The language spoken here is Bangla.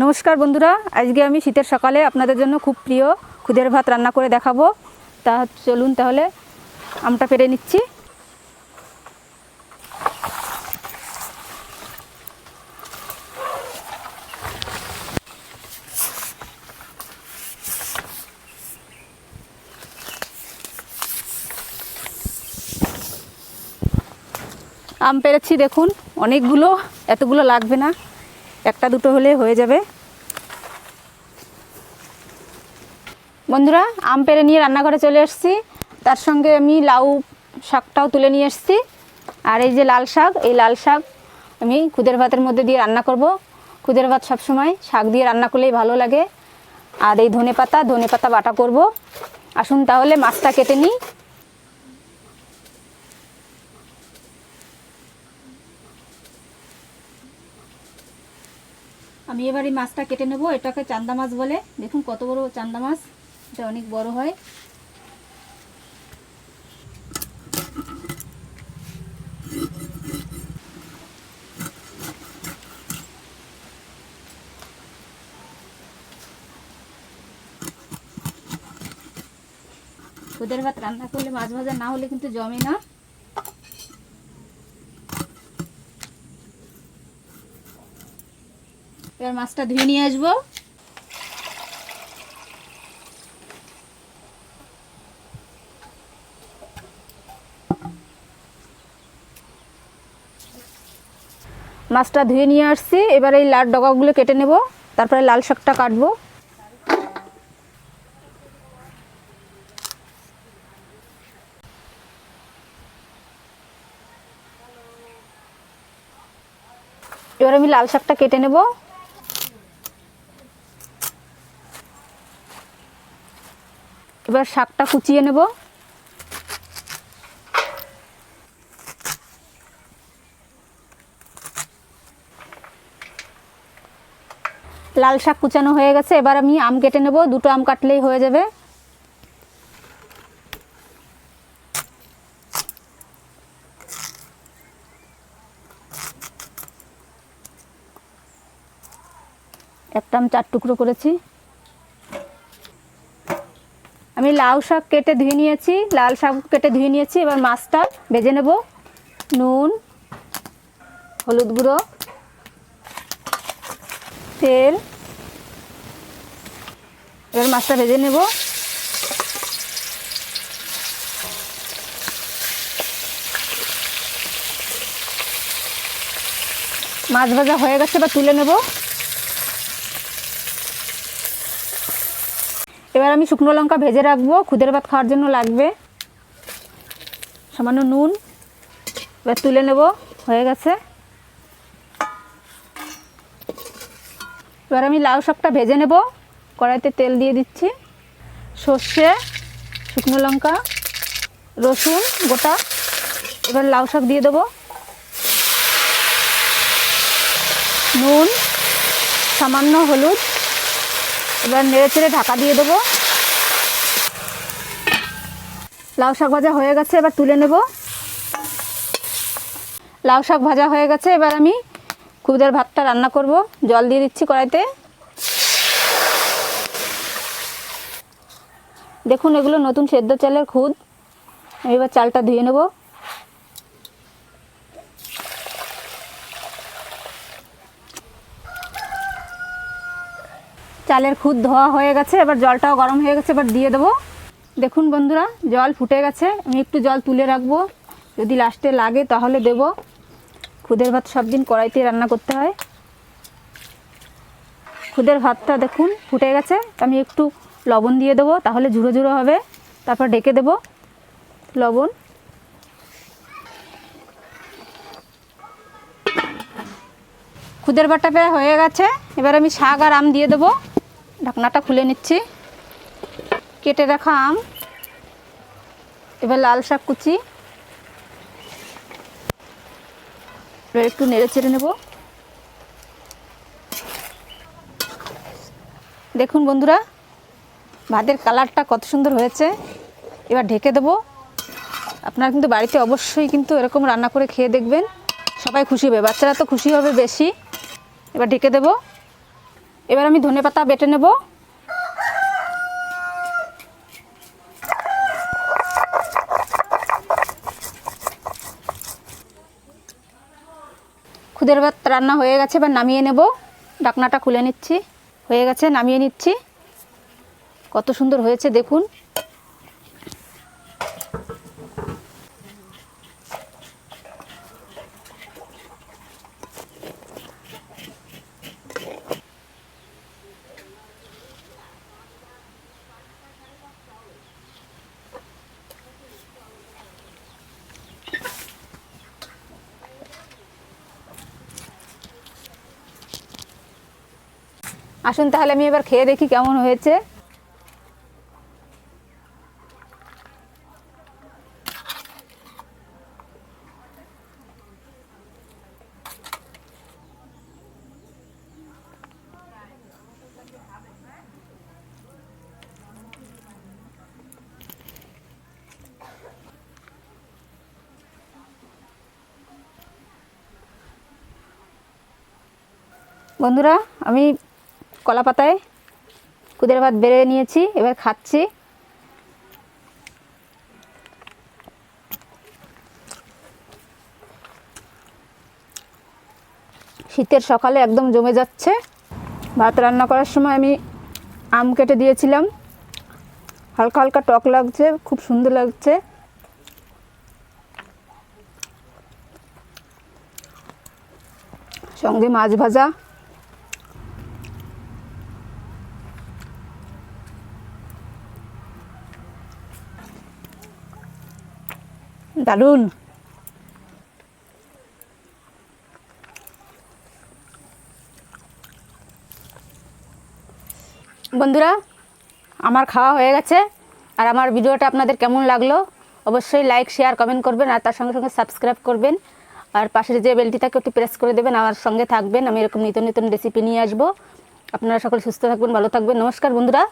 নমস্কার বন্ধুরা, আজকে আমি শীতের সকালে আপনাদের জন্য খুব প্রিয় খুদের ভাত রান্না করে দেখাবো। তা চলুন তাহলে আমটা পেরে নিচ্ছি। আম পেরেছি দেখুন, অনেকগুলো, এতগুলো লাগবে না, একটা দুটো হলে হয়ে যাবে। বন্ধুরা, আম পেরে নিয়ে রান্নাঘরে চলে এসেছি। তার সঙ্গে আমি লাউ শাকটাও তুলে নিয়ে এসেছি। আর এই যে লাল শাক, এই লাল শাক আমি খুদের ভাতের মধ্যে দিয়ে রান্না করব। খুদের ভাত সবসময় শাক দিয়ে রান্না করলেই ভালো লাগে। আর এই ধনে পাতা বাটা করব। আসুন তাহলে মাছটা কেটে নিই। আমি এবার এই মাছটা কেটে নেব। এটাকে চান্দা মাছ বলে। দেখুন কত বড় চান্দা মাছ, এটা অনেক বড় হয়। খুদের ভাত রান্না করলে মাছ ভাজা না হলে কিন্তু জমে না। এবার মাছটা ধুয়ে নিয়ে আসবো। মাছটা ধুয়ে নিয়ে আসছি। এবার এই লাল ডগাগুলো কেটে নেব, তারপরে লাল শাকটা কাটবো। এবার আমি লাল শাকটা কেটে নেব। এবার শাকটা কুচিয়ে নেব। লাল শাক কুচানো হয়ে গেছে। এবার আমি আম কেটে নেব, দুটো আম কাটলেই হয়ে যাবে। একটা আম 4 টুকরো করেছি। আমি লাউ শাক কেটে ধুয়ে নিয়েছি, লাল শাক কেটে ধুয়ে নিয়েছি। এবার মাছটা ভেজে নেব। নুন, হলুদ গুঁড়ো, তেল। এবার মাছটা ভেজে নেব। মাছ ভাজা হয়ে গেছে, এবার তুলে নেব। এবার আমি শুকনো লঙ্কা ভেজে রাখবো, খুদের ভাত খাওয়ার জন্য লাগবে। সামান্য নুন। এবার তুলে নেব, হয়ে গেছে। এবার আমি লাউ শাকটা ভেজে নেব। কড়াইতে তেল দিয়ে দিচ্ছি। সর্ষে, শুকনো লঙ্কা, রসুন গোটা। এবার লাউ শাক দিয়ে দেবো। নুন, সামান্য হলুদ। এবার নেড়ে চেড়ে ঢাকা দিয়ে দেবো। লাউ শাক ভাজা হয়ে গেছে, এবার তুলে নেব। লাউ শাক ভাজা হয়ে গেছে, এবার আমি খুদের ভাতটা রান্না করব। জল দিয়ে দিচ্ছি কড়াইতে। দেখুন এগুলো নতুন সেদ্ধ চালের খুদ। আমি এবার চালটা ধুয়ে নেব। চালের খুদ ধোয়া হয়ে গেছে, এবার জলটাও গরম হয়ে গেছে, এবার দিয়ে দেবো। দেখুন বন্ধুরা, জল ফুটে গেছে। আমি একটু জল তুলে রাখবো, যদি লাস্টে লাগে তাহলে দেব। খুদের ভাত সব দিন কড়াইতে রান্না করতে হয়। খুদের ভাতটা দেখুন ফুটে গেছে। আমি একটু লবণ দিয়ে দেবো, তাহলে ঝুড়ো ঝুড়ো হবে। তারপর ঢেকে দেব। লবণ, খুদের ভাতটা প্রায় হয়ে গেছে। এবার আমি শাক আর আম দিয়ে দেবো। ঢাকনাটা খুলে নিচ্ছি। কেটে রাখা আম, এবার লাল শাক কুচি। এবার একটু নেড়ে চেড়ে নেব। দেখুন বন্ধুরা, ভাতের কালারটা কত সুন্দর হয়েছে। এবার ঢেকে দেবো। আপনারা কিন্তু বাড়িতে অবশ্যই কিন্তু এরকম রান্না করে খেয়ে দেখবেন, সবাই খুশি হবে। বাচ্চারা তো খুশি হবে বেশি। এবার ঢেকে দেব। এবার আমি ধনেপাতা বেটে নেব। খুদের ভাত রান্না হয়ে গেছে, এবার নামিয়ে নেব। ঢাকনাটা খুলে নিচ্ছি। হয়ে গেছে, নামিয়ে নিচ্ছি। কত সুন্দর হয়েছে দেখুন। আসুন তাহলে আমি এবার খেয়ে দেখি কেমন হয়েছে। বন্ধুরা, আমি কলা পাতায় খুদের ভাত বেড়ে নিয়েছি, এবার খাচ্ছি। শীতের সকালে একদম জমে যাচ্ছে। ভাত রান্না করার সময় আমি আম কেটে দিয়েছিলাম, হালকা হালকা টক লাগছে, খুব সুন্দর লাগছে। সঙ্গে মাছ ভাজা। দারুণ। বন্ধুরা, আমার খাওয়া হয়ে গেছে। আর আমার ভিডিওটা আপনাদের কেমন লাগলো অবশ্যই লাইক, শেয়ার, কমেন্ট করবেন। আর তার সঙ্গে সঙ্গে সাবস্ক্রাইব করবেন। আর পাশের যে বেলটিটাকে একটু প্রেস করে দেবেন। আমার সঙ্গে থাকবেন, আমি এরকম নিত্য নতুন রেসিপি নিয়ে আসবো। আপনারা সকলে সুস্থ থাকবেন, ভালো থাকবেন। নমস্কার বন্ধুরা।